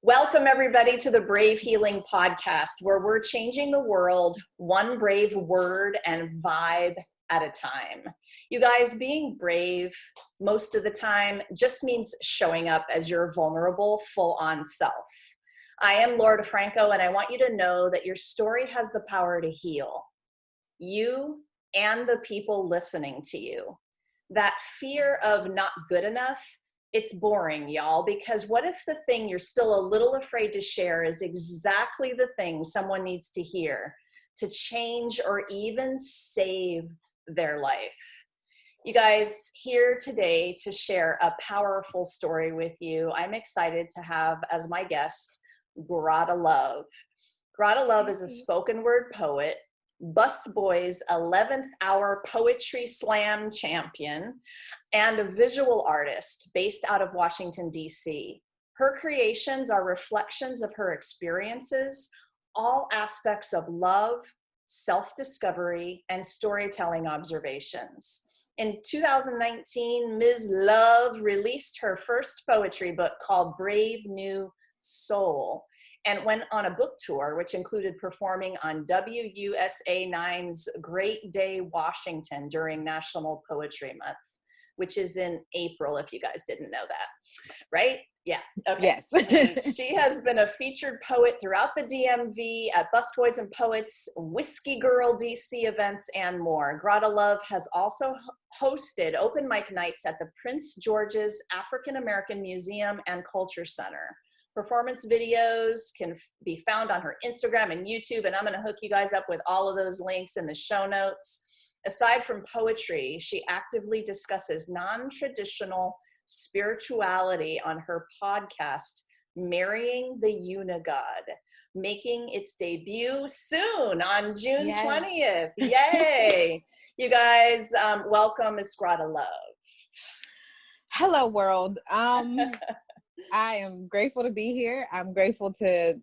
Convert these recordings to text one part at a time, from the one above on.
Welcome, everybody, to the Brave Healing Podcast, where we're changing the world one brave word and vibe at a time. You guys, being brave most of the time just means showing up as your vulnerable, full-on self. I am Laura DeFranco, and I want you to know that your story has the power to heal you and the people listening to you. That fear of not good enough, it's boring, y'all, because what if the thing you're still a little afraid to share is exactly the thing someone needs to hear to change or even save their life? You guys, here today to share a powerful story with you. I'm excited to have as my guest, GradaLove. GradaLove is a spoken word poet, Busboys 11th hour poetry slam champion, and a visual artist based out of Washington, D.C. Her creations are reflections of her experiences, all aspects of love, self-discovery, and storytelling observations. In 2019, Ms. Love released her first poetry book called Brave New Soul, and went on a book tour, which included performing on WUSA 9's Great Day, Washington during National Poetry Month, which is in April, if you guys didn't know that, right? Yeah, okay. Yes. She has been a featured poet throughout the DMV at Busboys and Poets, Whiskey Girl DC events, and more. GradaLove has also hosted open mic nights at the Prince George's African American Museum and Culture Center. Performance videos can be found on her Instagram and YouTube, and I'm going to hook you guys up with all of those links in the show notes. Aside from poetry, she actively discusses non-traditional spirituality on her podcast, Marrying the UniGod, making its debut soon on June 20th. Yay! You guys, welcome, Ms. GradaLove. Hello, world. I am grateful to be here. I'm grateful to,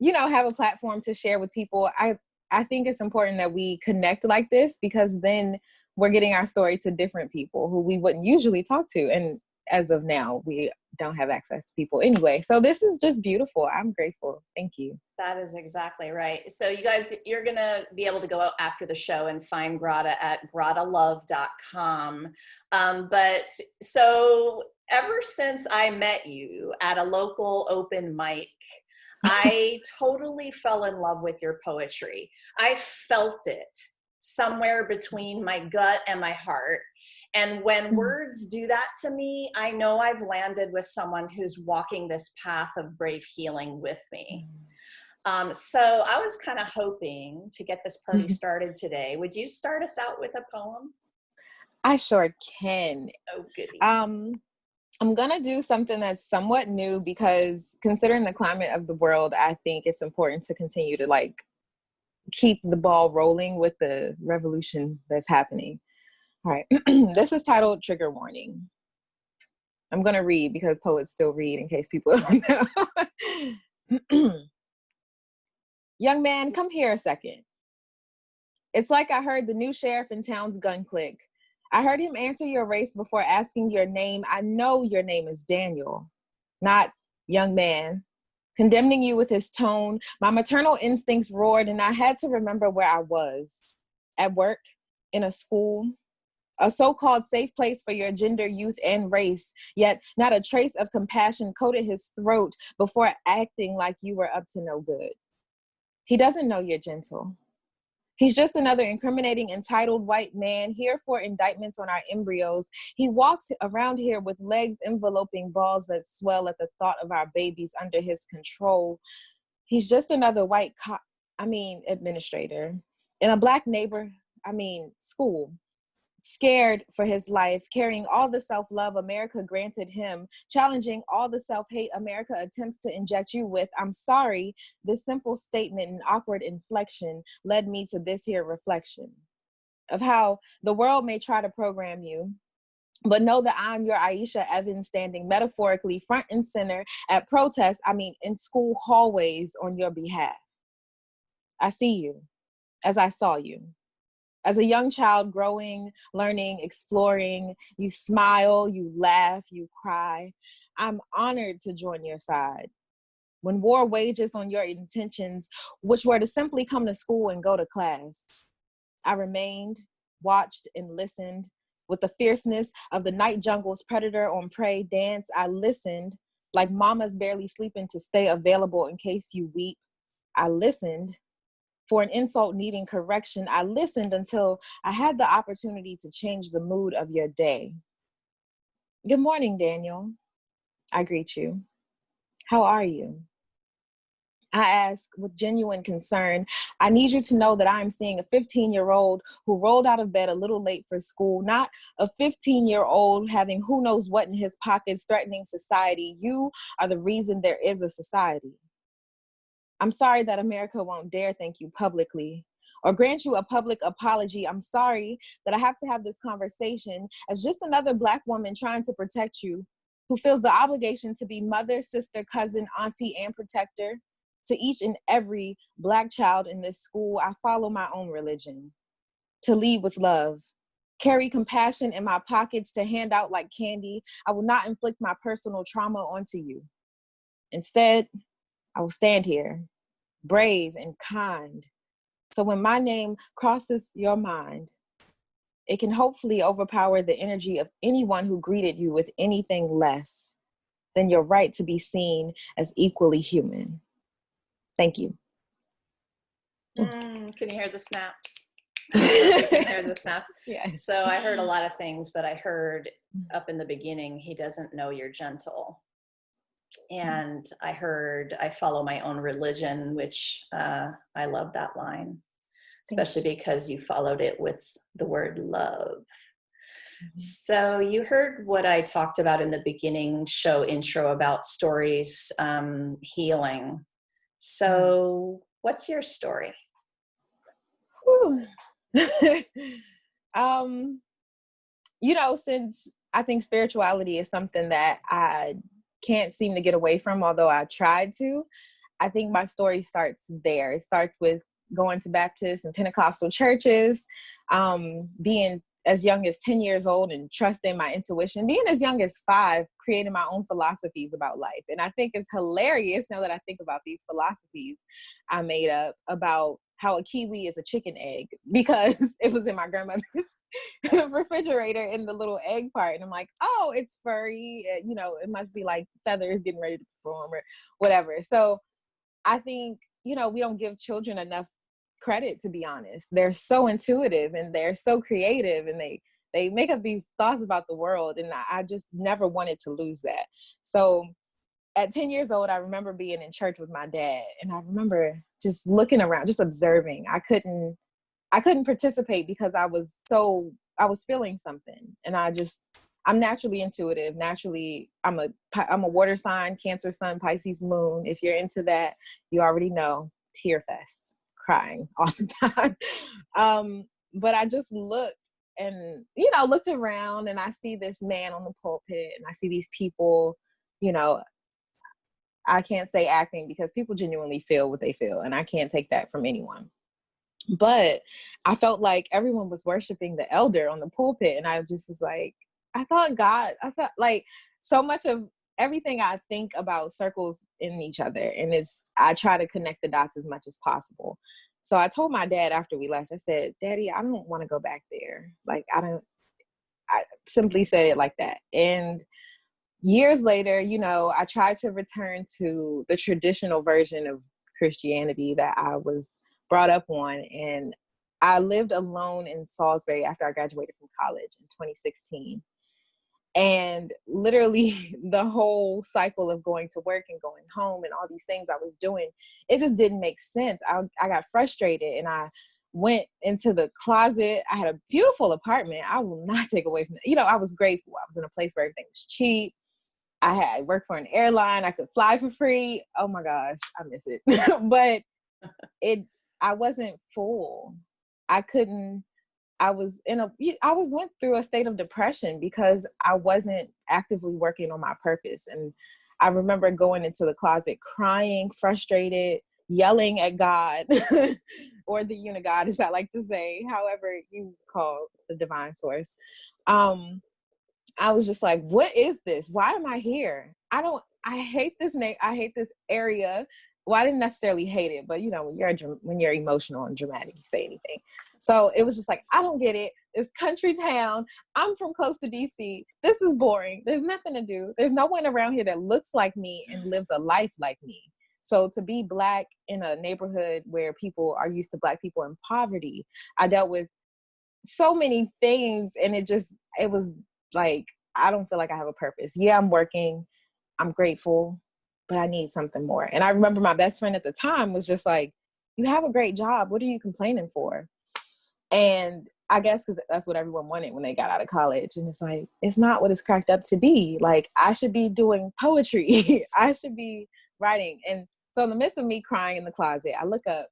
have a platform to share with people. I think it's important that we connect like this, because then we're getting our story to different people who we wouldn't usually talk to. And as of now, we don't have access to people anyway. So this is just beautiful. I'm grateful. Thank you. That is exactly right. So you guys, you're going to be able to go out after the show and find Grada at GradaLove.com. But so ever since I met you at a local open mic, I totally fell in love with your poetry. I felt it somewhere between my gut and my heart. And when words do that to me, I know I've landed with someone who's walking this path of brave healing with me. So I was kind of hoping to get this party started today. Would you start us out with a poem? I sure can. Oh, goody. I'm going to do something that's somewhat new, because considering the climate of the world, I think it's important to continue to keep the ball rolling with the revolution that's happening. All right. This is titled Trigger Warning. I'm going to read because poets still read, in case people don't know. Young man, come here a second. It's like I heard the new sheriff in town's gun click. I heard him answer your race before asking your name. I know your name is Daniel, not young man. Condemning you with his tone, my maternal instincts roared, and I had to remember where I was. At work, in a school, a so-called safe place for your gender, youth, and race, yet not a trace of compassion coated his throat before acting like you were up to no good. He doesn't know you're gentle. He's just another incriminating, entitled white man here for indictments on our embryos. He walks around here with legs enveloping balls that swell at the thought of our babies under his control. He's just another white administrator in a black school, scared for his life, carrying all the self-love America granted him, challenging all the self-hate America attempts to inject you with. I'm sorry, this simple statement and awkward inflection led me to this here reflection of how the world may try to program you, but know that I'm your Aisha Evans, standing metaphorically front and center at protests, in school hallways on your behalf. I see you as I saw you. As a young child, growing, learning, exploring, you smile, you laugh, you cry. I'm honored to join your side. when war wages on your intentions, which were to simply come to school and go to class. I remained, watched, and listened with the fierceness of the night jungle's predator on prey dance. I listened like mama's barely sleeping to stay available in case you weep. I listened for an insult needing correction. I listened until I had the opportunity to change the mood of your day. Good morning, Daniel. I greet you. How are you? I ask with genuine concern. I need you to know that I am seeing a 15-year-old who rolled out of bed a little late for school, not a 15-year-old having who knows what in his pockets, threatening society. You are the reason there is a society. I'm sorry that America won't dare thank you publicly or grant you a public apology. I'm sorry that I have to have this conversation as just another Black woman trying to protect you, who feels the obligation to be mother, sister, cousin, auntie, and protector to each and every Black child in this school. I follow my own religion, to lead with love, carry compassion in my pockets to hand out like candy. I will not inflict my personal trauma onto you. Instead, I will stand here, brave and kind. So when my name crosses your mind, it can hopefully overpower the energy of anyone who greeted you with anything less than your right to be seen as equally human. Thank you. Can you hear the snaps? You can hear the snaps. Yeah. So I heard a lot of things, but I heard up in the beginning, he doesn't know you're gentle. And I heard, I follow my own religion, which I love that line, especially because you followed it with the word love. Mm-hmm. So you heard what I talked about in the beginning show intro about stories healing. So what's your story? Since I think spirituality is something that I can't seem to get away from, although I tried to, I think my story starts there. It starts with going to Baptist and Pentecostal churches, being as young as 10 years old and trusting my intuition, being as young as 5, creating my own philosophies about life. And I think it's hilarious now that I think about these philosophies I made up about how a kiwi is a chicken egg, because it was in my grandmother's refrigerator in the little egg part. And I'm like, oh, it's furry. It must be like feathers getting ready to perform or whatever. So I think, we don't give children enough credit, to be honest. They're so intuitive and they're so creative, and they make up these thoughts about the world. And I just never wanted to lose that. So at 10 years old, I remember being in church with my dad, and I remember just looking around, just observing. I couldn't participate because I was feeling something. And I'm naturally intuitive. Naturally, I'm a water sign, Cancer sun, Pisces moon. If you're into that, you already know, tear fest, crying all the time. But I just looked around, and I see this man on the pulpit, and I see these people, I can't say acting, because people genuinely feel what they feel, and I can't take that from anyone. But I felt like everyone was worshiping the elder on the pulpit, and I just was like, I felt like so much of everything I think about circles in each other, and I try to connect the dots as much as possible. So I told my dad after we left, I said, Daddy, I don't want to go back there. Like, I simply said it like that. And years later, I tried to return to the traditional version of Christianity that I was brought up on. And I lived alone in Salisbury after I graduated from college in 2016. And literally the whole cycle of going to work and going home and all these things I was doing, it just didn't make sense. I got frustrated, and I went into the closet. I had a beautiful apartment. I will not take away from that. I was grateful. I was in a place where everything was cheap. I had worked for an airline. I could fly for free. Oh my gosh, I miss it. But I wasn't full. I went through a state of depression because I wasn't actively working on my purpose. And I remember going into the closet, crying, frustrated, yelling at God, or the UniGod, as I like to say, however you call the divine source. I was just like, what is this? Why am I here? I hate this I hate this area. Well, I didn't necessarily hate it, but when you're emotional and dramatic, you say anything. So it was just like, I don't get it. It's country town. I'm from close to DC. This is boring. There's nothing to do. There's no one around here that looks like me and lives a life like me. So to be Black in a neighborhood where people are used to Black people in poverty, I dealt with so many things, and it was like, I don't feel like I have a purpose. Yeah, I'm working. I'm grateful, but I need something more. And I remember my best friend at the time was just like, you have a great job. What are you complaining for? And I guess because that's what everyone wanted when they got out of college. And it's like, it's not what it's cracked up to be. Like, I should be doing poetry. I should be writing. And so in the midst of me crying in the closet, I look up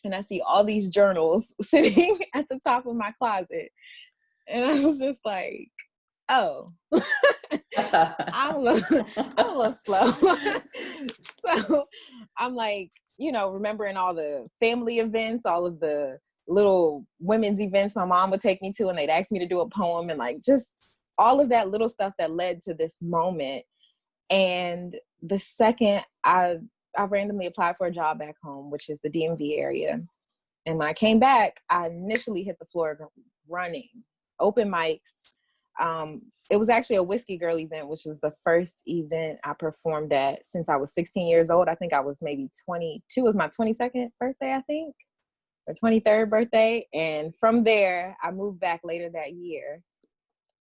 and I see all these journals sitting at the top of my closet. And I was just like, oh, I'm a little slow. So I'm like, remembering all the family events, all of the little women's events my mom would take me to, and they'd ask me to do a poem, and like just all of that little stuff that led to this moment. And the second I randomly applied for a job back home, which is the DMV area. And when I came back, I initially hit the floor running, open mics. It was actually a Whiskey Girl event, which was the first event I performed at since I was 16 years old. I think I was maybe 22. It was my 22nd birthday, I think, or 23rd birthday. And from there, I moved back later that year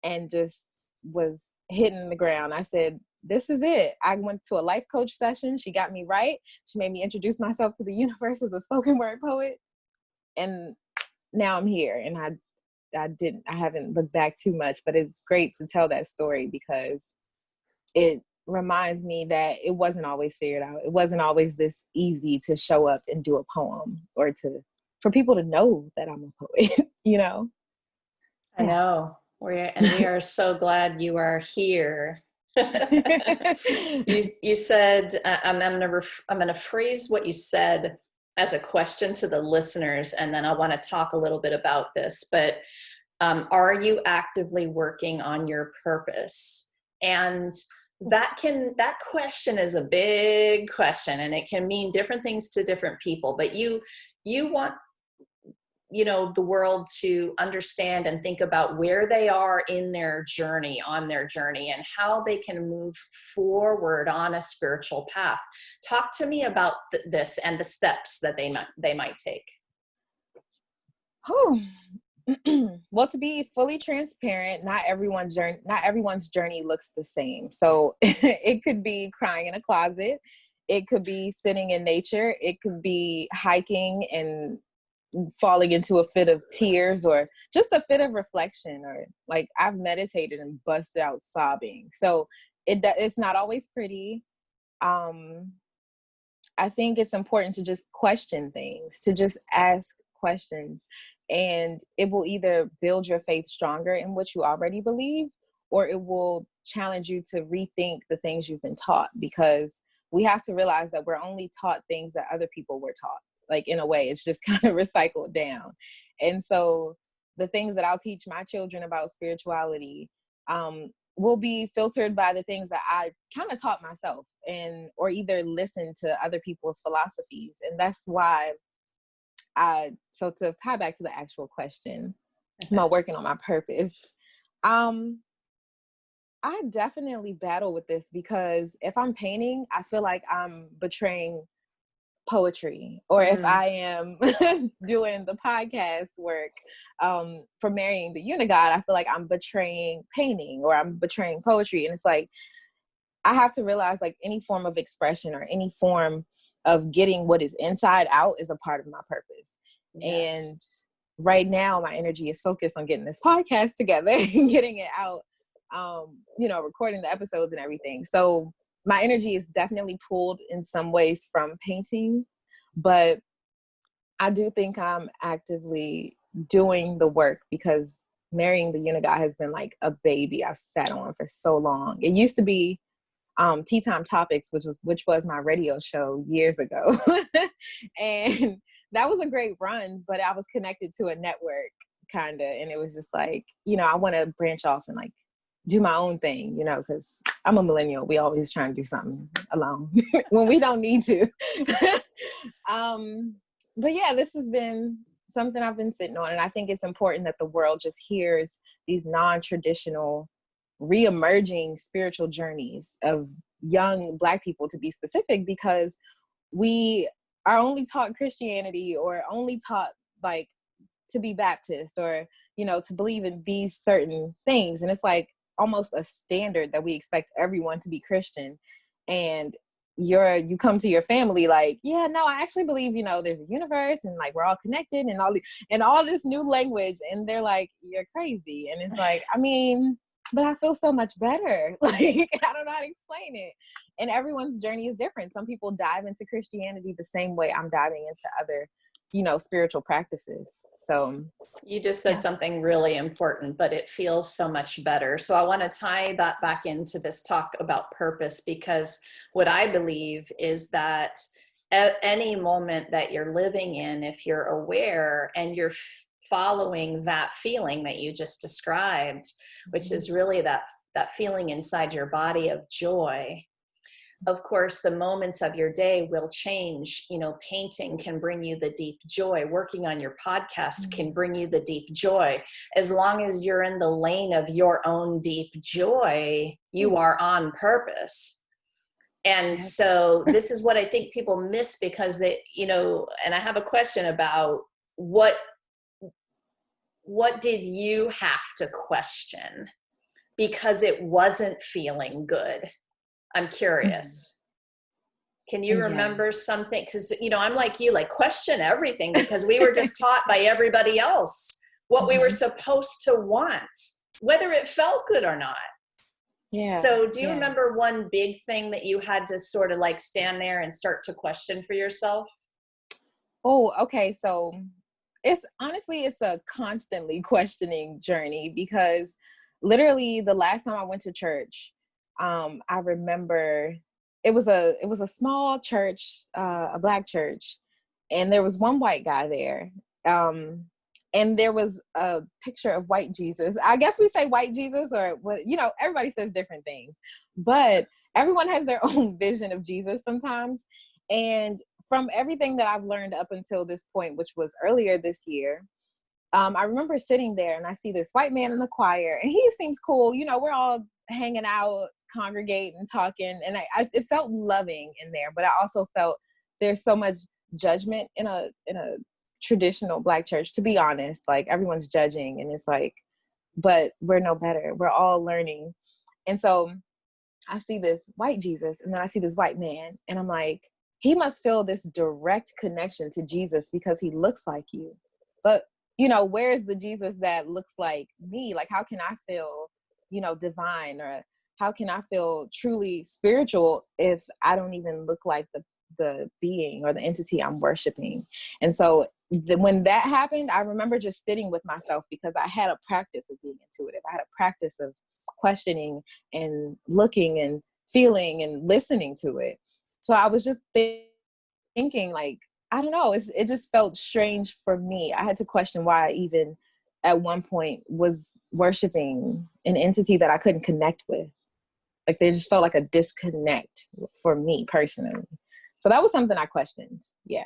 and just was hitting the ground. I said, this is it. I went to a life coach session. She got me right. She made me introduce myself to the universe as a spoken word poet. And now I'm here. And I haven't looked back too much, but it's great to tell that story because it reminds me that it wasn't always figured out. It wasn't always this easy to show up and do a poem or for people to know that I'm a poet, I know. We are so glad you are here. You said, I'm going to phrase what you said as a question to the listeners, and then I want to talk a little bit about this, but are you actively working on your purpose? And that question is a big question, and it can mean different things to different people, but you want the world to understand and think about where they are on their journey, and how they can move forward on a spiritual path. Talk to me about this and the steps that they might take. Well, to be fully transparent, not everyone's journey looks the same. So it could be crying in a closet. It could be sitting in nature. It could be hiking and falling into a fit of tears, or just a fit of reflection, or like I've meditated and busted out sobbing. So it's not always pretty. I think it's important to just question things, to just ask questions, and it will either build your faith stronger in what you already believe, or it will challenge you to rethink the things you've been taught, because we have to realize that we're only taught things that other people were taught. Like, in a way, it's just kind of recycled down. And so the things that I'll teach my children about spirituality will be filtered by the things that I kind of taught myself, or either listen to other people's philosophies. And that's why so to tie back to the actual question, am I working on my purpose? I definitely battle with this, because if I'm painting, I feel like I'm betraying poetry, or if I am doing the podcast work for marrying the UniGod, I feel like I'm betraying painting, or I'm betraying poetry. And it's like, I have to realize, like, any form of expression or any form of getting what is inside out is a part of my purpose. Yes. And right now my energy is focused on getting this podcast together and getting it out, recording the episodes and everything. So my energy is definitely pulled in some ways from painting, but I do think I'm actively doing the work, because marrying the UniGod has been like a baby I've sat on for so long. It used to be Tea Time Topics, which was my radio show years ago. And that was a great run, but I was connected to a network kind of, and it was just like, I want to branch off and like do my own thing, because I'm a millennial. We always trying to do something alone when we don't need to. But yeah, this has been something I've been sitting on. And I think it's important that the world just hears these non-traditional, re-emerging spiritual journeys of young Black people, to be specific, because we are only taught Christianity, or only taught like to be Baptist, or, to believe in these certain things. And it's like almost a standard that we expect everyone to be Christian. And you come to your family like, yeah, no, I actually believe, there's a universe, and like we're all connected, and all this new language. And they're like, you're crazy. And it's like, I mean, but I feel so much better. Like, I don't know how to explain it. And everyone's journey is different. Some people dive into Christianity the same way I'm diving into other, spiritual practices. So you just said something really important, but it feels so much better. So I want to tie that back into this talk about purpose, because what I believe is that at any moment that you're living in, if you're aware and you're following that feeling that you just described, which is really that feeling inside your body of joy. Of course, the moments of your day will change. Painting can bring you the deep joy. Working on your podcast can bring you the deep joy. As long as you're in the lane of your own deep joy, you are on purpose. And so this is what I think people miss, because they, and I have a question about what did you have to question because it wasn't feeling good? I'm curious. Can you remember something? Because, I'm like you, like question everything, because we were just taught by everybody else what we were supposed to want, whether it felt good or not. Yeah. So do you remember one big thing that you had to sort of like stand there and start to question for yourself? Oh, okay. So it's a constantly questioning journey, because literally the last time I went to church, I remember it was a small church, a Black church, and there was one white guy there. And there was a picture of white Jesus. I guess we say white Jesus, or what, everybody says different things, but everyone has their own vision of Jesus sometimes. And from everything that I've learned up until this point, which was earlier this year, I remember sitting there and I see this white man in the choir, and he seems cool. We're all hanging out, congregating, talking, and it felt loving in there. But I also felt there's so much judgment in a traditional Black church, to be honest. Like, everyone's judging, and it's like, but we're no better. We're all learning. And so I see this white Jesus, and then I see this white man, and I'm like, he must feel this direct connection to Jesus because he looks like you. But where's the Jesus that looks like me? Like, how can I feel, divine, or how can I feel truly spiritual if I don't even look like the being or the entity I'm worshiping? And so when that happened, I remember just sitting with myself, because I had a practice of being intuitive. I had a practice of questioning and looking and feeling and listening to it. So I was just thinking, like, I don't know, it just felt strange for me. I had to question why I even at one point was worshiping an entity that I couldn't connect with. Like, there just felt like a disconnect for me personally. So that was something I questioned. Yeah.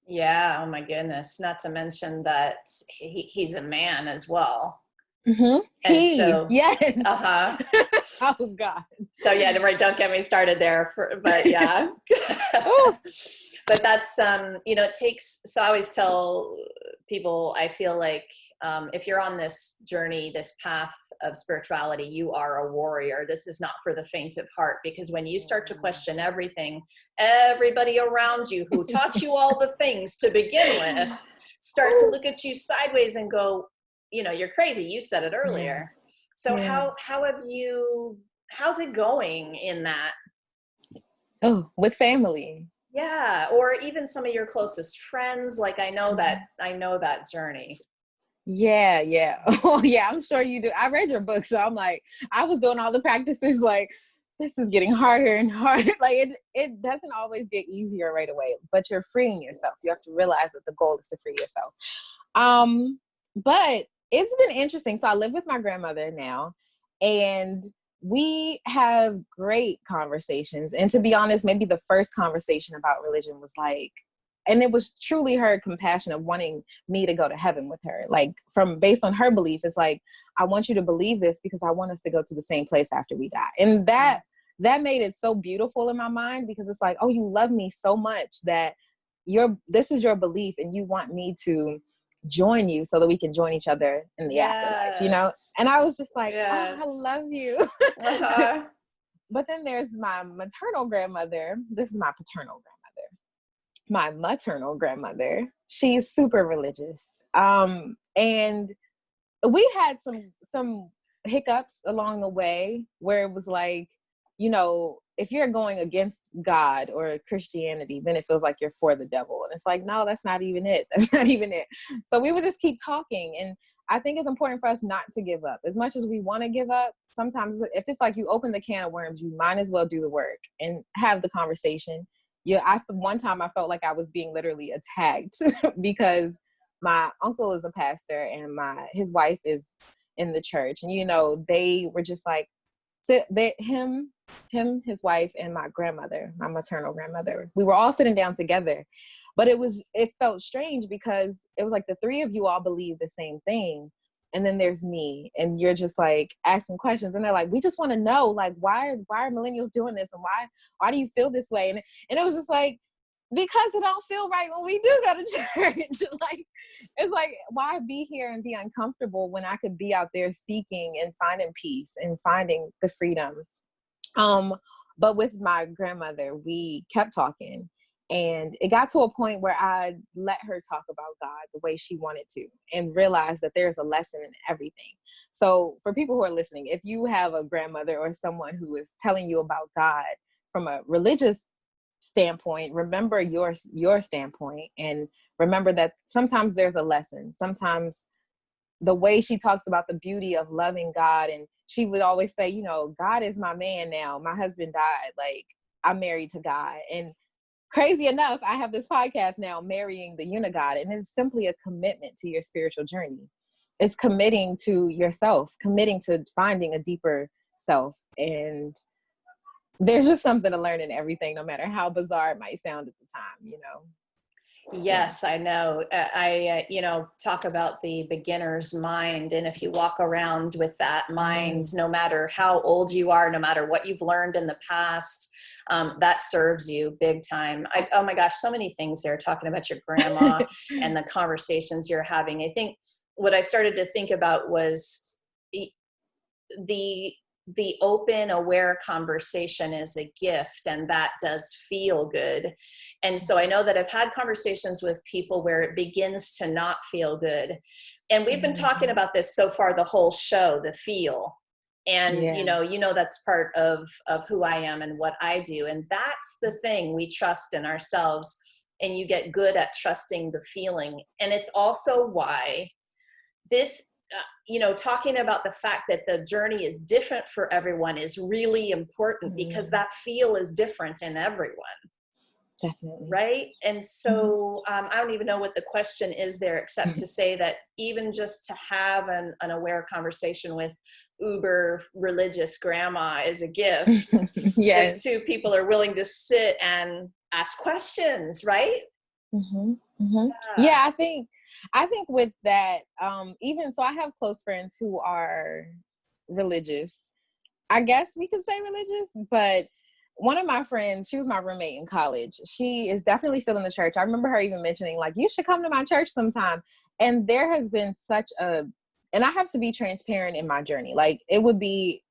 Yeah. Oh my goodness. Not to mention that he's a man as well. Mm-hmm. And so, yes. Oh God. So yeah, right. Don't get me started there. But yeah. But that's, it takes, so I always tell people, I feel like if you're on this journey, this path of spirituality, you are a warrior. This is not for the faint of heart, because when you start to question everything, everybody around you who taught you all the things to begin with start to look at you sideways and go, you're crazy. You said it earlier. Yeah. So how's it going in that? Oh, with family. Yeah. Or even some of your closest friends. Like, I know that journey. Yeah. Yeah. Oh yeah. I'm sure you do. I read your book. So I'm like, I was doing all the practices, like, this is getting harder and harder. Like, it doesn't always get easier right away, but you're freeing yourself. You have to realize that the goal is to free yourself. But it's been interesting. So I live with my grandmother now, And we have great conversations. And to be honest, maybe the first conversation about religion was like, and it was truly her compassion of wanting me to go to heaven with her. Like from based on her belief, it's like, I want you to believe this because I want us to go to the same place after we die. And that made it so beautiful in my mind, because it's like, oh, you love me so much that this is your belief and you want me to join you so that we can join each other in the afterlife, you know? Yes. And I was just like, oh, I Yes. love you. Uh-huh. But then there's my maternal grandmother. This is my paternal grandmother. My maternal grandmother, she's super religious. And we had some hiccups along the way where it was like, you know, if you're going against God or Christianity, then it feels like you're for the devil. And it's like, no, that's not even it. That's not even it. So we would just keep talking. And I think it's important for us not to give up. As much as we want to give up, sometimes if it's like you open the can of worms, you might as well do the work and have the conversation. Yeah, one time I felt like I was being literally attacked because my uncle is a pastor and his wife is in the church. And, you know, they were just like, him, his wife, and my grandmother, my maternal grandmother, we were all sitting down together. But it felt strange because it was like the three of you all believe the same thing. And then there's me, and you're just like asking questions. And they're like, we just want to know, like, why are millennials doing this? And why do you feel this way? And it was just like, because it don't feel right when we do go to church. Like, it's like, why be here and be uncomfortable when I could be out there seeking and finding peace and finding the freedom. But with my grandmother, we kept talking, and it got to a point where I let her talk about God the way she wanted to, and realized that there's a lesson in everything. So for people who are listening, if you have a grandmother or someone who is telling you about God from a religious standpoint, remember your standpoint, and remember that sometimes there's a lesson. Sometimes the way she talks about the beauty of loving God, and she would always say, you know, God is my man now. My husband died. Like, I'm married to God. And crazy enough, I have this podcast now, Marrying the UniGod, and it's simply a commitment to your spiritual journey. It's committing to yourself, committing to finding a deeper self. And there's just something to learn in everything, no matter how bizarre it might sound at the time, you know? Yes, I know. You know, talk about the beginner's mind. And if you walk around with that mind, no matter how old you are, no matter what you've learned in the past, that serves you big time. Oh my gosh, so many things there, talking about your grandma and the conversations you're having. I think what I started to think about was the open, aware conversation is a gift, and that does feel good. And so I know that I've had conversations with people where it begins to not feel good. And we've been talking about this so far, the whole show, the feel. And you know, that's part of who I am and what I do. And that's the thing, we trust in ourselves, and you get good at trusting the feeling. And it's also why this, you know, talking about the fact that the journey is different for everyone is really important, because that feel is different in everyone. Definitely. Right. And so I don't even know what the question is there, except to say that even just to have an aware conversation with uber religious grandma is a gift. If Yes. two people are willing to sit and ask questions, right? Yeah, I think with that, even so, I have close friends who are religious. I guess we could say religious, but one of my friends, she was my roommate in college. She is definitely still in the church. I remember her even mentioning, like, you should come to my church sometime. And there has been and I have to be transparent in my journey. Like, I would be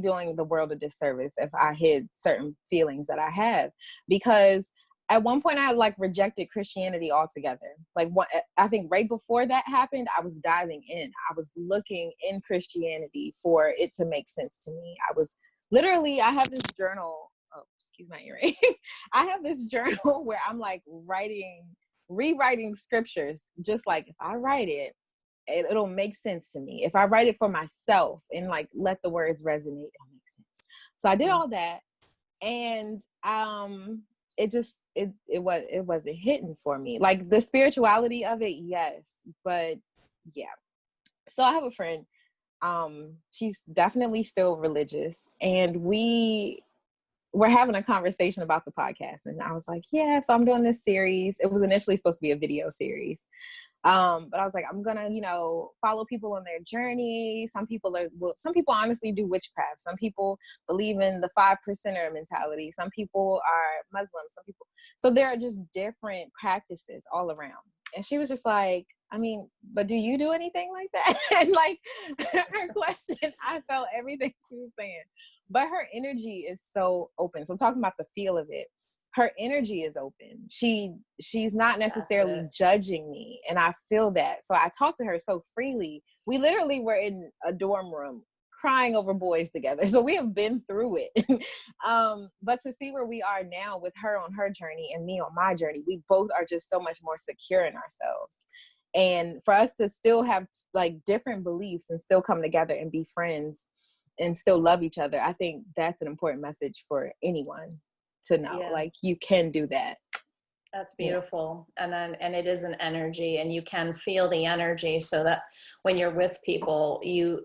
doing the world a disservice if I hid certain feelings that I have, because at one point I like rejected Christianity altogether. Like, I think right before that happened, I was diving in. I was looking in Christianity for it to make sense to me. I have this journal. Oh, excuse my earring. I have this journal where I'm like rewriting scriptures. Just like, if I write it, it'll make sense to me. If I write it for myself and like let the words resonate, it'll make sense. So I did all that, and it wasn't hitting for me. Like, the spirituality of it, yes, but yeah. So I have a friend She's definitely still religious, and we're having a conversation about the podcast, and I was like, yeah, so I'm doing this series. It was initially supposed to be a video series. But I was like, I'm gonna, follow people on their journey. Some people honestly do witchcraft. Some people believe in the 5%er mentality. Some people are Muslim. So there are just different practices all around. And she was just like, I mean, but do you do anything like that? And like her question, I felt everything she was saying, but her energy is so open. So talking about the feel of it, her energy is open. She's not necessarily judging me, and I feel that. So I talked to her so freely. We literally were in a dorm room crying over boys together. So we have been through it. But to see where we are now with her on her journey and me on my journey, we both are just so much more secure in ourselves. And for us to still have like different beliefs and still come together and be friends and still love each other, I think that's an important message for anyone to know. Like, you can do that. That's beautiful. And it is an energy, and you can feel the energy, so that when you're with people,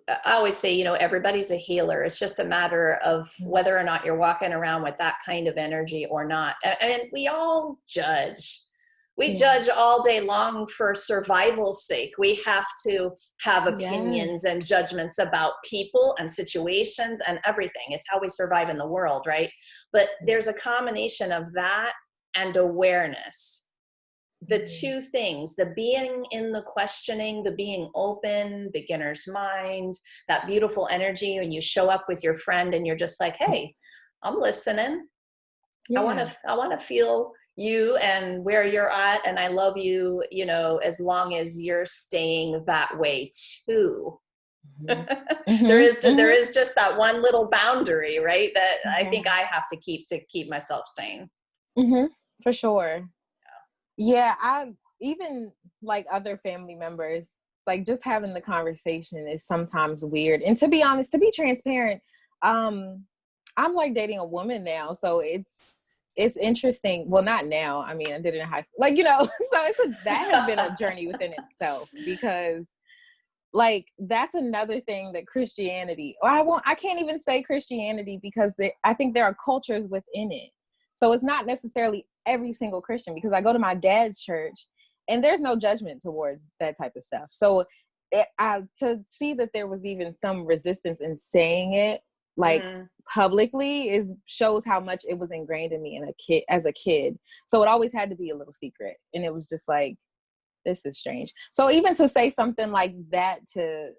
I always say, everybody's a healer. It's just a matter of whether or not you're walking around with that kind of energy or not. And we all judge. We judge all day long for survival's sake. We have to have opinions and judgments about people and situations and everything. It's how we survive in the world, right? But there's a combination of that and awareness. The two things, the being in the questioning, the being open, beginner's mind, that beautiful energy when you show up with your friend and you're just like, hey, I'm listening. I want to feel you and where you're at, and I love you, as long as you're staying that way too. There is just that one little boundary, right, that I think I have to keep myself sane. For sure. I even like other family members, like just having the conversation is sometimes weird. And to be honest, to be transparent, I'm like dating a woman now, so it's interesting. Well, not now. I mean, I did it in high school, so that has been a journey within itself, because like that's another thing that Christianity, or I can't even say Christianity, because I think there are cultures within it. So it's not necessarily every single Christian, because I go to my dad's church and there's no judgment towards that type of stuff. So to see that there was even some resistance in saying it like publicly shows how much it was ingrained in me as a kid. So it always had to be a little secret. And it was just like, this is strange. So even to say something like that to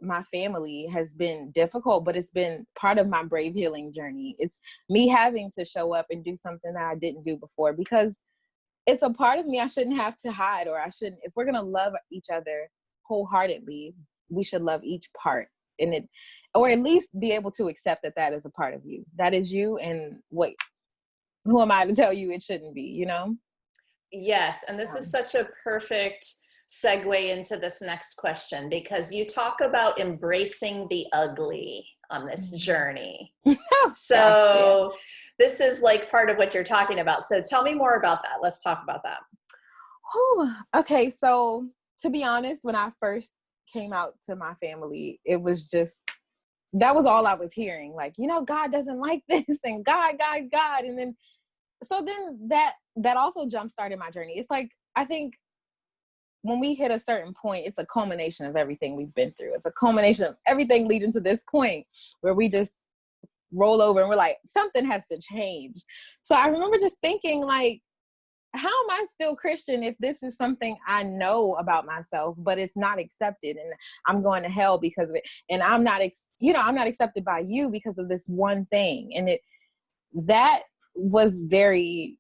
my family has been difficult, but it's been part of my brave healing journey. It's me having to show up and do something that I didn't do before, because it's a part of me I shouldn't have to hide, or I shouldn't. If we're going to love each other wholeheartedly, we should love each part in it, or at least be able to accept that is a part of you. That is you. And wait, who am I to tell you it shouldn't be, Yes. And this is such a perfect segue into this next question, because you talk about embracing the ugly on this journey. So this is like part of what you're talking about. So tell me more about that. Let's talk about that. Okay. So to be honest, when I first came out to my family, it was just, that was all I was hearing. Like, God doesn't like this, and God. And then, so then that also jump-started my journey. It's like, I think when we hit a certain point, it's a culmination of everything we've been through. It's a culmination of everything leading to this point where we just roll over and we're like, something has to change. So I remember just thinking, like, how am I still Christian if this is something I know about myself, but it's not accepted, and I'm going to hell because of it, and I'm not accepted by you because of this one thing. And that was very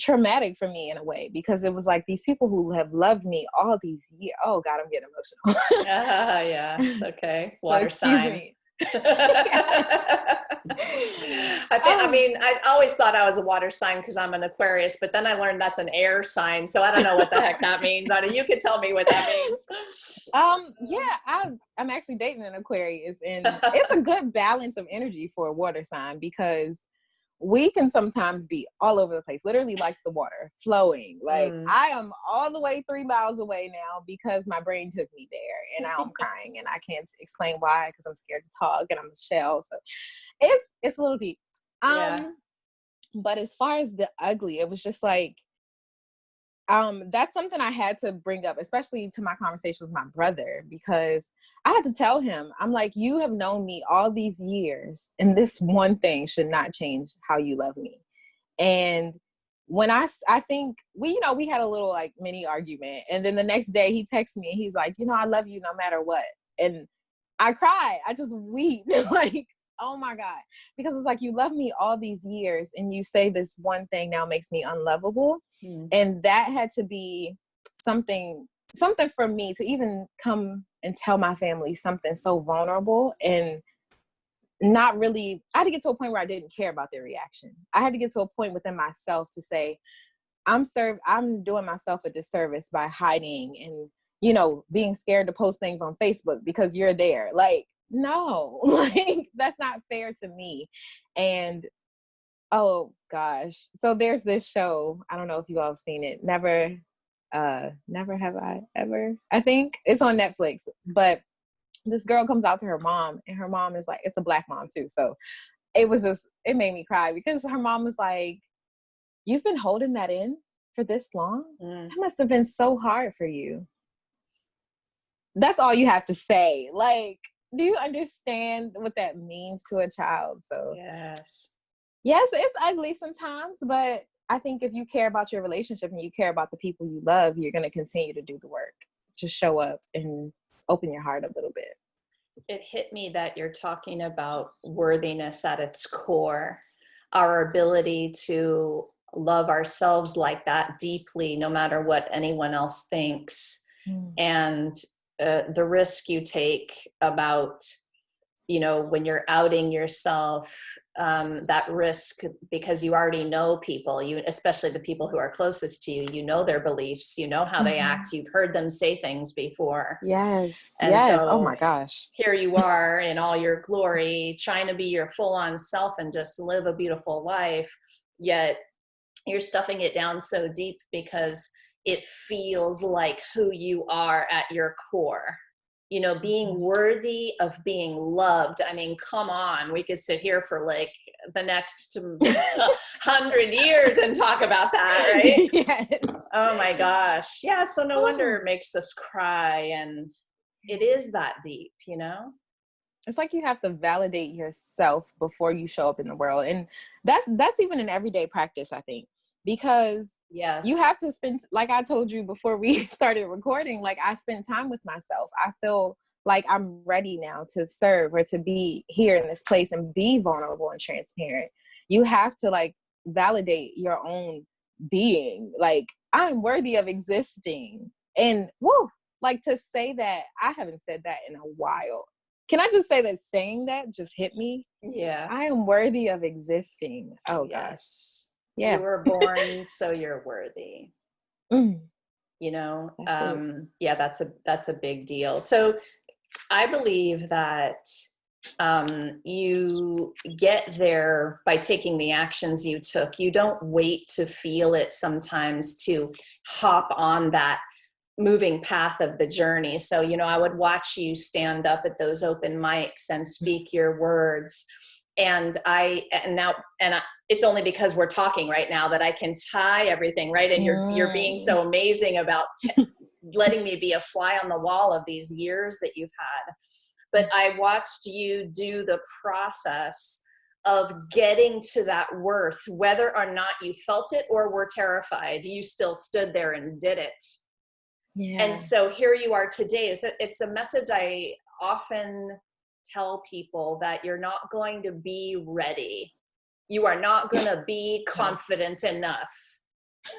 traumatic for me in a way, because it was like these people who have loved me all these years. Oh God, I'm getting emotional. Yeah, it's okay. Water sign. I always thought I was a water sign because I'm an Aquarius, but then I learned that's an air sign. So I don't know what the heck that means. You could tell me what that means. I'm actually dating an Aquarius, and it's a good balance of energy for a water sign, because we can sometimes be all over the place, literally like the water flowing. Like I am all the way 3 miles away now because my brain took me there, and now I'm crying and I can't explain why, because I'm scared to talk and I'm a shell. So it's a little deep. But as far as the ugly, it was just like, that's something I had to bring up, especially to my conversation with my brother, because I had to tell him, I'm like, you have known me all these years, and this one thing should not change how you love me. And when I think we had a little like mini argument, and then the next day he texts me and he's like, I love you no matter what. And I cry. I just weep. Like, oh my God. Because it's like, you love me all these years and you say this one thing now makes me unlovable. And that had to be something for me to even come and tell my family something so vulnerable, and not really, I had to get to a point where I didn't care about their reaction. I had to get to a point within myself to say, I'm doing myself a disservice by hiding and, being scared to post things on Facebook because you're there. Like, no, like that's not fair to me. And oh gosh. So there's this show, I don't know if you all have seen it, Never Have I Ever. I think it's on Netflix, but this girl comes out to her mom, and her mom is like, it's a Black mom too. So it made me cry, because her mom was like, you've been holding that in for this long? That must have been so hard for you. That's all you have to say. Like, do you understand what that means to a child? So yes, it's ugly sometimes, but I think if you care about your relationship and you care about the people you love, you're going to continue to do the work. Just show up and open your heart a little bit. It hit me that you're talking about worthiness at its core, our ability to love ourselves like that deeply, no matter what anyone else thinks. And the risk you take about, when you're outing yourself, that risk, because you already know people, especially the people who are closest to you, their beliefs, how they act, you've heard them say things before. Yes. And so oh my gosh, here you are in all your glory, trying to be your full-on self and just live a beautiful life, yet you're stuffing it down so deep because it feels like who you are at your core. Being worthy of being loved. I mean, come on, we could sit here for like the next 100 years and talk about that, right? Yes. Oh my gosh. Yeah, so no wonder it makes us cry, and it is that deep, It's like you have to validate yourself before you show up in the world. And that's even an everyday practice, I think, because you have to spend, like I told you before we started recording, like I spend time with myself. I feel like I'm ready now to serve or to be here in this place and be vulnerable and transparent. You have to like validate your own being. Like, I'm worthy of existing. And like to say that, I haven't said that in a while. Can I just say that saying that just hit me? Yeah. I am worthy of existing. Oh, yes. Gosh. Yeah. You were born, so you're worthy. Yeah, that's a big deal. So I believe that you get there by taking the actions you took. You don't wait to feel it sometimes to hop on that moving path of the journey. So, I would watch you stand up at those open mics and speak your words. And it's only because we're talking right now that I can tie everything, right? And you're being so amazing about letting me be a fly on the wall of these years that you've had. But I watched you do the process of getting to that worth, whether or not you felt it or were terrified, you still stood there and did it. Yeah. And so here you are today. It's a message I often tell people, that you're not going to be ready. You are not going to be confident enough.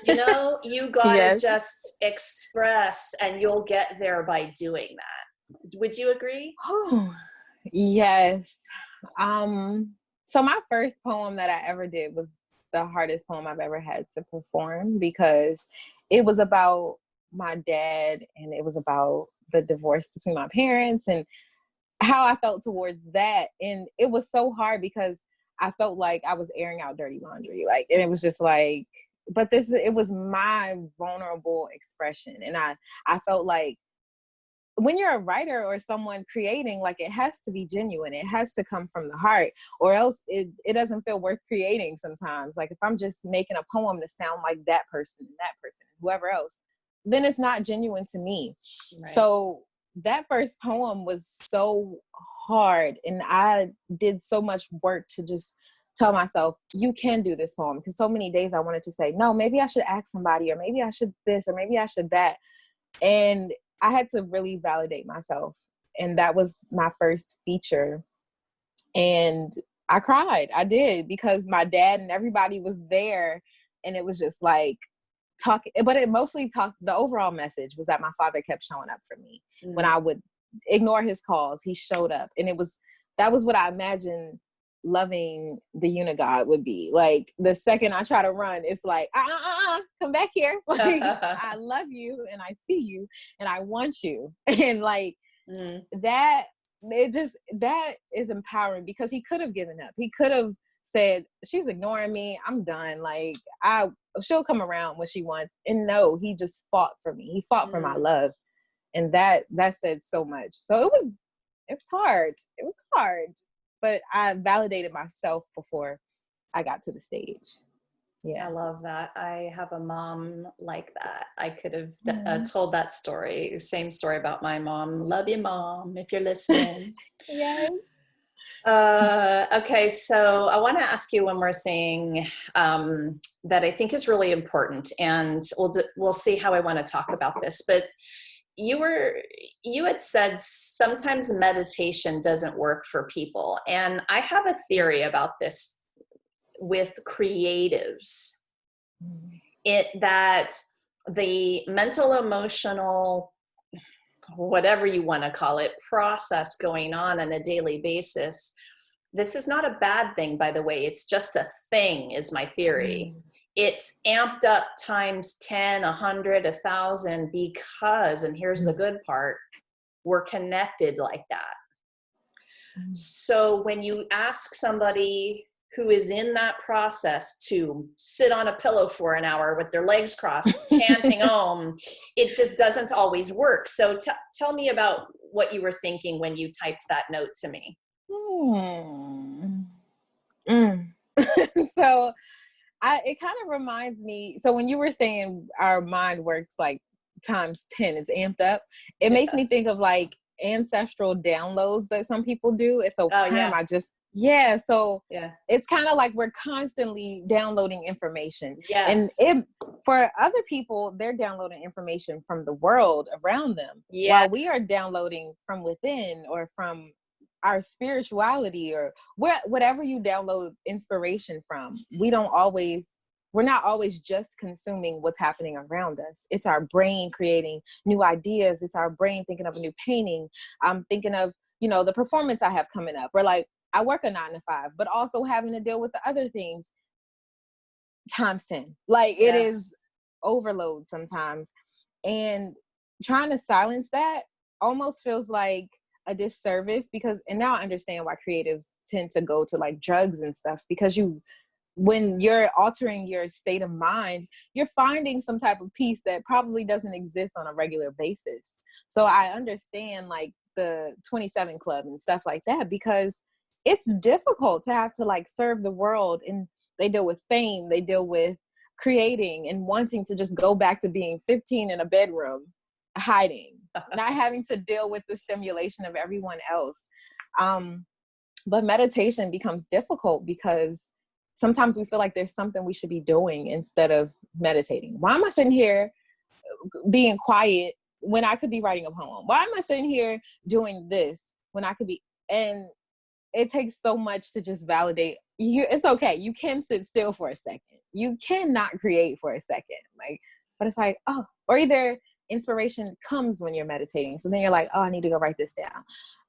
You got to just express, and you'll get there by doing that. Would you agree? Oh, yes. So my first poem that I ever did was the hardest poem I've ever had to perform, because it was about my dad, and it was about the divorce between my parents and how I felt towards that. And it was so hard because I felt like I was airing out dirty laundry. Like, and it was just like, but it was my vulnerable expression. And I felt like when you're a writer or someone creating, like, it has to be genuine. It has to come from the heart, or else it doesn't feel worth creating sometimes. Like, if I'm just making a poem to sound like that person and that person, whoever else, then it's not genuine to me. Right. So that first poem was so hard, and I did so much work to just tell myself, you can do this poem. Because so many days I wanted to say, no, maybe I should ask somebody, or maybe I should this, or maybe I should that. And I had to really validate myself. And that was my first feature. And I cried. I did, because my dad and everybody was there. And it was just like talking, but it mostly the overall message was that my father kept showing up for me. When I would ignore his calls, he showed up. And that was what I imagined loving the UniGod would be. Like, the second I try to run, it's like, come back here. Like, I love you, and I see you, and I want you. And like, that is empowering, because he could have given up. He could have said, she's ignoring me, I'm done. Like, she'll come around when she wants. And no, he just fought for me. He fought for my love. And that said so much. So it was hard. It was hard. But I validated myself before I got to the stage. Yeah. I love that. I have a mom like that. I could have told that story. Same story about my mom. Love you, Mom, if you're listening. Yes. Okay, so I want to ask you one more thing that I think is really important, and we'll see how I want to talk about this. But you had said sometimes meditation doesn't work for people. And I have a theory about this with creatives, that the mental, emotional, whatever you want to call it, process going on a daily basis. This is not a bad thing, by the way. It's just a thing, is my theory. It's amped up times 10, 100, 1,000, because, and here's the good part, we're connected like that. So when you ask somebody who is in that process to sit on a pillow for an hour with their legs crossed, chanting Om, it just doesn't always work. So tell me about what you were thinking when you typed that note to me. So it kind of reminds me, so when you were saying our mind works like times 10, it's amped up, it makes me think of like ancestral downloads that some people do. It's a term it's kind of like we're constantly downloading information. And for other people, they're downloading information from the world around them, while we are downloading from within, or from our spirituality, or whatever you download inspiration from. We're not always just consuming what's happening around us. It's our brain creating new ideas. It's our brain thinking of a new painting. I'm thinking of, the performance I have coming up, or like, I work a 9 to 5, but also having to deal with the other things times 10. Like, it is overload sometimes. And trying to silence that almost feels like a disservice, and now I understand why creatives tend to go to like drugs and stuff, because when you're altering your state of mind, you're finding some type of peace that probably doesn't exist on a regular basis. So I understand like the 27 Club and stuff like that, because it's difficult to have to like serve the world, and they deal with fame, they deal with creating and wanting to just go back to being 15 in a bedroom hiding, not having to deal with the stimulation of everyone else. But meditation becomes difficult, because sometimes we feel like there's something we should be doing instead of meditating. Why am I sitting here being quiet when I could be writing a poem? Why am I sitting here doing this when I could be? And it takes so much to just validate you. It's okay. You can sit still for a second. You cannot create for a second. Like, but it's like, or either inspiration comes when you're meditating. So then you're like, I need to go write this down.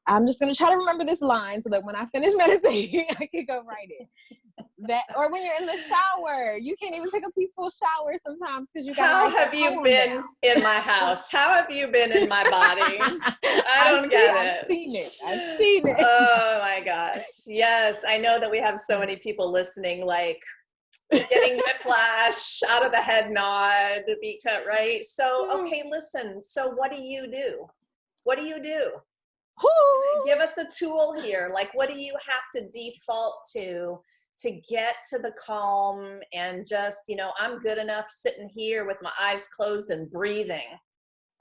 I'm just going to try to remember this line so that when I finish meditating, I can go write it. That, or when you're in the shower, you can't even take a peaceful shower sometimes because you got. How have you been in my house? How have you been in my body? I don't get it. I've seen it. I've seen it. Oh my gosh. Yes. I know that we have so many people listening, like getting whiplash, out of the head nod, because, right? So, okay, listen. So what do you do? What do you do? Give us a tool here. Like, what do you have to default to get to the calm and just, you know, I'm good enough sitting here with my eyes closed and breathing.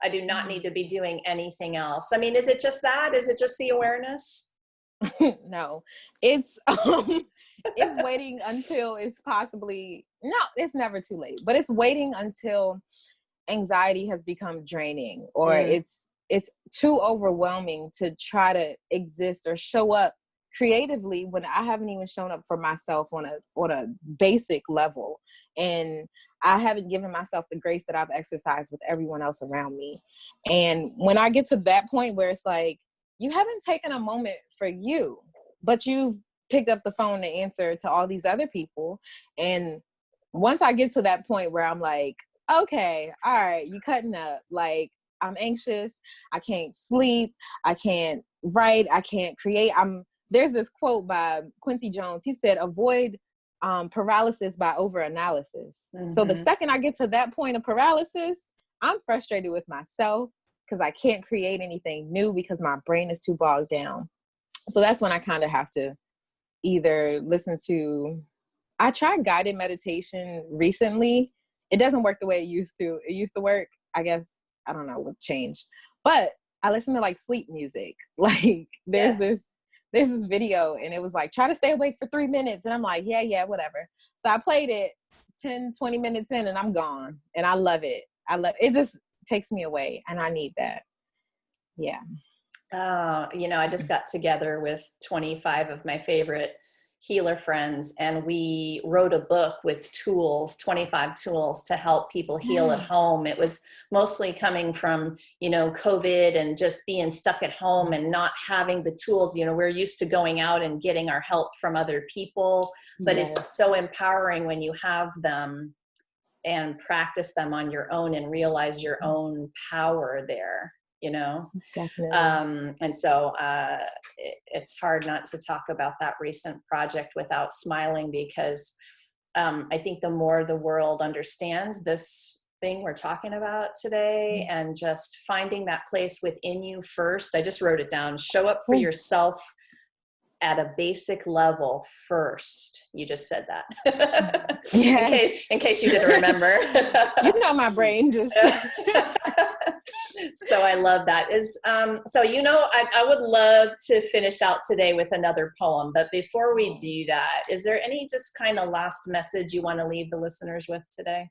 I do not need to be doing anything else. I mean, is it just that? Is it just the awareness? No, it's it's waiting until it's possibly, no, it's never too late, but it's waiting until anxiety has become draining, or it's too overwhelming to try to exist or show up creatively when I haven't even shown up for myself on a basic level, and I haven't given myself the grace that I've exercised with everyone else around me. And when I get to that point where it's like, you haven't taken a moment for you, but you've picked up the phone to answer to all these other people. And once I get to that point where I'm like, okay, all right, you cutting up, like, I'm anxious, I can't sleep, I can't write, I can't create. There's this quote by Quincy Jones. He said, avoid paralysis by overanalysis. So the second I get to that point of paralysis, I'm frustrated with myself because I can't create anything new because my brain is too bogged down. So that's when I kind of have to either listen to, I tried guided meditation recently. It doesn't work the way it used to. It used to work, I guess, I don't know what changed, but I listen to like sleep music. Like there's this video and it was like, try to stay awake for 3 minutes. And I'm like, yeah, whatever. So I played it 10, 20 minutes in and I'm gone. And I love it. It just takes me away and I need that. Yeah. You know, I just got together with 25 of my favorite healer friends and we wrote a book with tools, 25 tools to help people heal at home. It was mostly coming from, you know, COVID and just being stuck at home and not having the tools. You know, we're used to going out and getting our help from other people, but it's so empowering when you have them and practice them on your own and realize your own power there, you know? Definitely. And so it's hard not to talk about that recent project without smiling because I think the more the world understands this thing we're talking about today and just finding that place within you first, I just wrote it down, show up for yourself at a basic level first. You just said that. Yes. In case you didn't remember. You know, my brain just. So I love that. So, you know, I would love to finish out today with another poem, but before we do that, is there any just kind of last message you want to leave the listeners with today?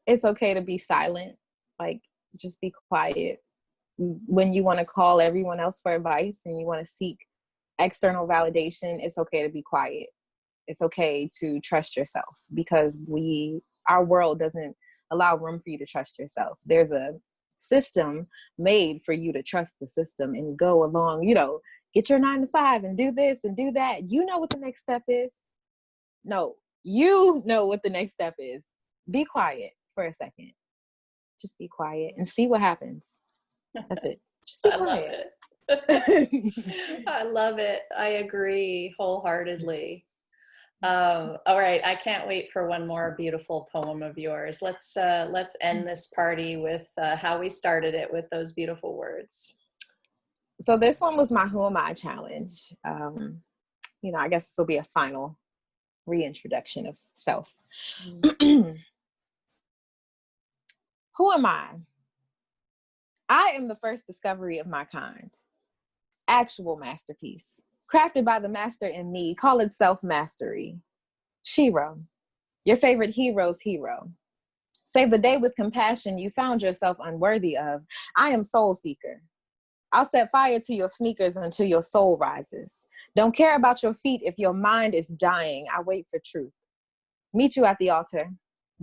It's okay to be silent. Like, just be quiet. When you want to call everyone else for advice and you want to seek external validation, it's okay to be quiet. It's okay to trust yourself because our world doesn't allow room for you to trust yourself. There's a system made for you to trust the system and go along, you know, get your 9 to 5 and do this and do that. You know what the next step is? No, you know what the next step is. Be quiet for a second. Just be quiet and see what happens. That's it. Just be quiet. Love it. I love it. I agree wholeheartedly. All right. I can't wait for one more beautiful poem of yours. Let's end this party with how we started it with those beautiful words. So this one was my Who Am I challenge. You know, I guess this will be a final reintroduction of self. Who am I? I am the first discovery of my kind. Actual masterpiece. Crafted by the master in me. Call it self-mastery. Shiro. Your favorite hero's hero. Save the day with compassion you found yourself unworthy of. I am soul seeker. I'll set fire to your sneakers until your soul rises. Don't care about your feet if your mind is dying. I wait for truth. Meet you at the altar.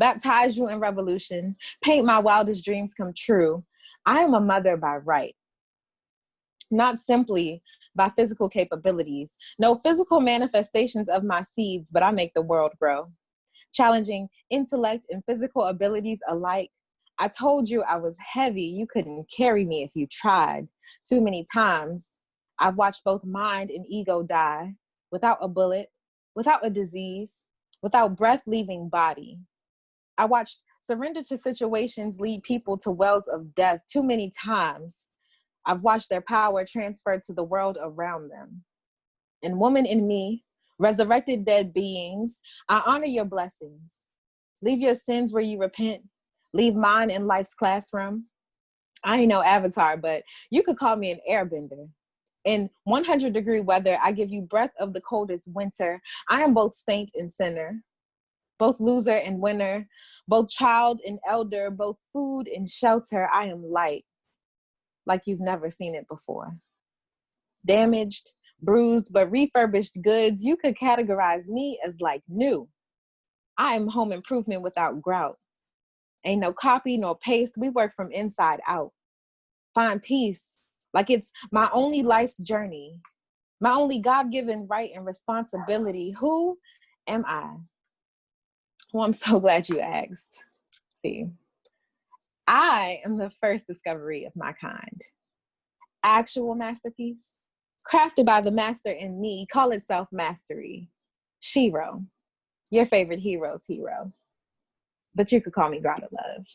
baptize you in revolution, paint my wildest dreams come true. I am a mother by right, not simply by physical capabilities. No physical manifestations of my seeds, but I make the world grow. Challenging intellect and physical abilities alike. I told you I was heavy. You couldn't carry me if you tried. Too many times, I've watched both mind and ego die without a bullet, without a disease, without breath leaving body. I watched surrender to situations lead people to wells of death too many times. I've watched their power transferred to the world around them. And woman in me, resurrected dead beings, I honor your blessings. Leave your sins where you repent. Leave mine in life's classroom. I ain't no avatar, but you could call me an airbender. In 100-degree weather, I give you breath of the coldest winter. I am both saint and sinner, both loser and winner, both child and elder, both food and shelter. I am light, like you've never seen it before. Damaged, bruised, but refurbished goods, you could categorize me as like new. I am home improvement without grout. Ain't no copy nor paste. We work from inside out. Find peace like it's my only life's journey, my only God-given right and responsibility. Who am I? Well, I'm so glad you asked. See, I am the first discovery of my kind. Actual masterpiece, crafted by the master in me. Call it self-mastery. Shiro, your favorite hero's hero. But you could call me GradaLove.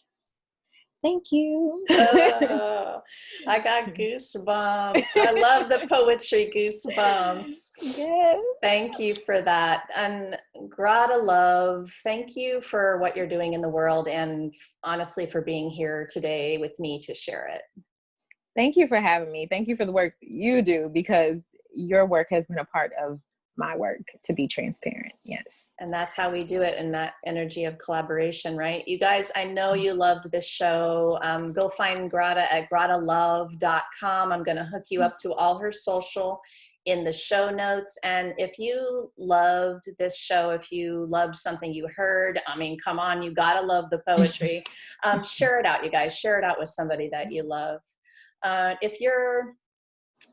Thank you. Oh, I got goosebumps. I love the poetry goosebumps. Yes. Thank you for that. And GradaLove, thank you for what you're doing in the world and honestly for being here today with me to share it. Thank you for having me. Thank you for the work you do, because your work has been a part of my work, to be transparent. Yes. And that's how we do it, in that energy of collaboration, right? You guys, I know you loved this show. Go find Grada at GradaLove.com. I'm going to hook you up to all her social in the show notes. And if you loved this show, if you loved something you heard, I mean, come on, you got to love the poetry. Share it out, you guys. Share it out with somebody that you love. If you're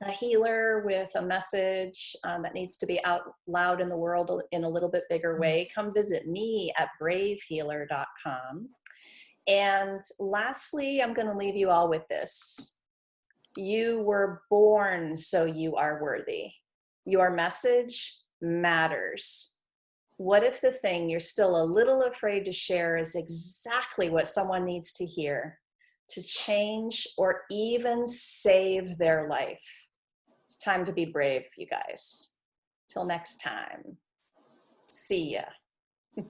a healer with a message that needs to be out loud in the world in a little bit bigger way, come visit me at bravehealer.com. And lastly, I'm going to leave you all with this. You were born so you are worthy. Your message matters. What if the thing you're still a little afraid to share is exactly what someone needs to hear to change or even save their life? It's time to be brave, you guys. Till next time. See ya.